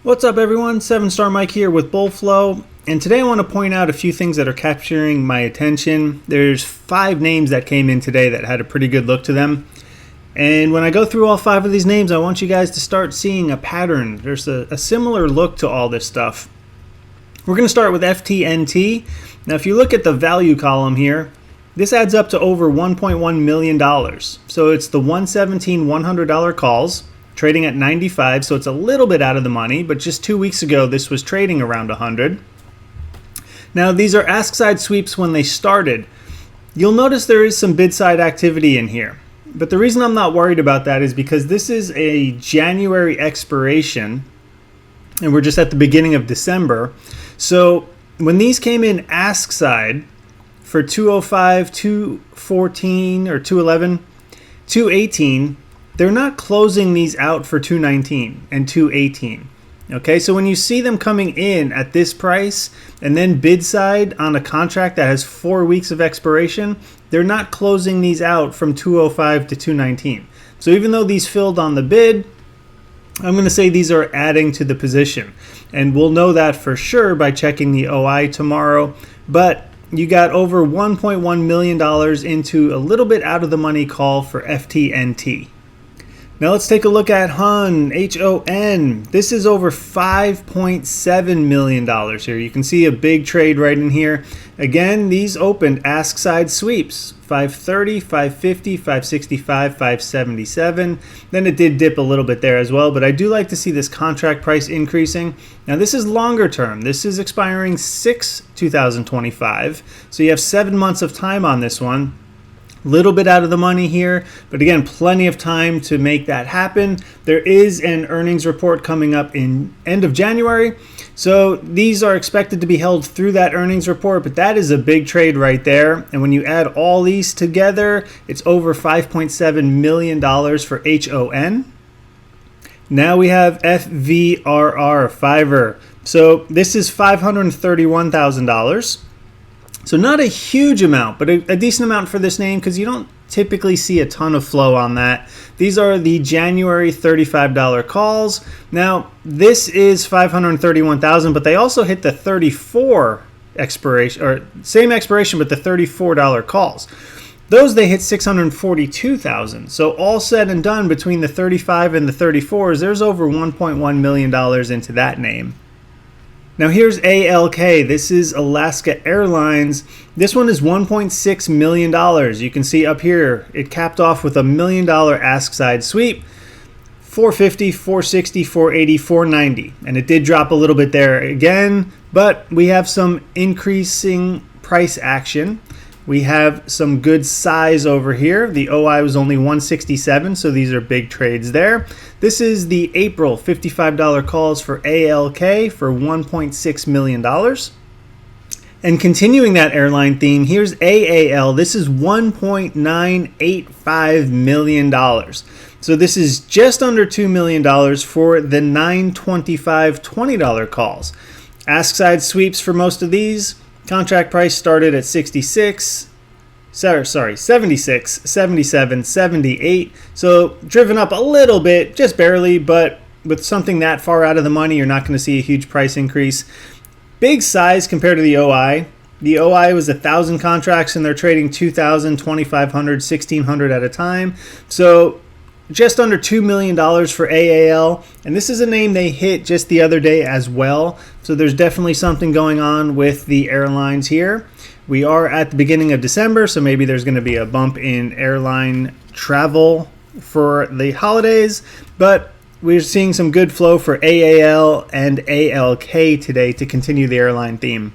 What's up everyone, 7-Star Mike here with Bullflow, and today I want to point out a few things that are capturing my attention. There's 5 names that came in today that had a pretty good look to them, and when I go through all 5 of these names, I want you guys to start seeing a pattern. There's a similar look to all this stuff. We're going to start with FTNT. Now if you look at the value column here, this adds up to over $1.1 million. So it's the 117 $100 calls, trading at 95, so it's a little bit out of the money, but just 2 weeks ago this was trading around 100. Now these are ask side sweeps when they started. You'll notice there is some bid side activity in here, but the reason I'm not worried about that is because this is a January expiration and we're just at the beginning of December. So when these came in ask side for 205, 214 or 211, 218, they're not closing these out for 219 and 218. Okay, so when you see them coming in at this price and then bid side on a contract that has 4 weeks of expiration, they're not closing these out from 205 to 219. So even though these filled on the bid, I'm going to say these are adding to the position. And we'll know that for sure by checking the OI tomorrow. But you got over $1.1 million into a little bit out of the money call for FTNT. Now let's take a look at HON, H-O-N. This is over $5.7 million here. You can see a big trade right in here. Again, these opened ask side sweeps, 530, 550, 565, 577. Then it did dip a little bit there as well, but I do like to see this contract price increasing. Now this is longer term. This is expiring 6/2025. So you have 7 months of time on this one. Little bit out of the money here, but again, plenty of time to make that happen. There is an earnings report coming up in end of January, so these are expected to be held through that earnings report, but that is a big trade right there. And when you add all these together, it's over $5.7 million for HON. Now we have FVRR, Fiverr. So this is $531,000. So not a huge amount, but a decent amount for this name because you don't typically see a ton of flow on that. These are the January $35 calls. Now this is $531,000, but they also hit the 34 expiration, or same expiration, but the $34 calls. Those they hit $642,000. So all said and done, between the 35 and the 34s, there's over $1.1 million into that name. Now here's ALK. This is Alaska Airlines. This one is $1.6 million. You can see up here it capped off with $1 million ask side sweep, 450, 460, 480, 490, and it did drop a little bit there again, but we have some increasing price action. We have some good size over here. The OI was only 167, so these are big trades there. This is the April $55 calls for ALK for $1.6 million. And continuing that airline theme, here's AAL. This is $1.985 million. So this is just under $2 million for the 925 $20 calls. Ask side sweeps for most of these. Contract price started at 76, 77, 78. So driven up a little bit, just barely, but with something that far out of the money, you're not going to see a huge price increase. Big size compared to the OI. The OI was 1,000 contracts and they're trading 2,000, 2,500, 1,600 at a time. So just under $2 million for AAL, and this is a name they hit just the other day as well. So there's definitely something going on with the airlines here. We are at the beginning of December, so maybe there's going to be a bump in airline travel for the holidays, but we're seeing some good flow for AAL and ALK today to continue the airline theme.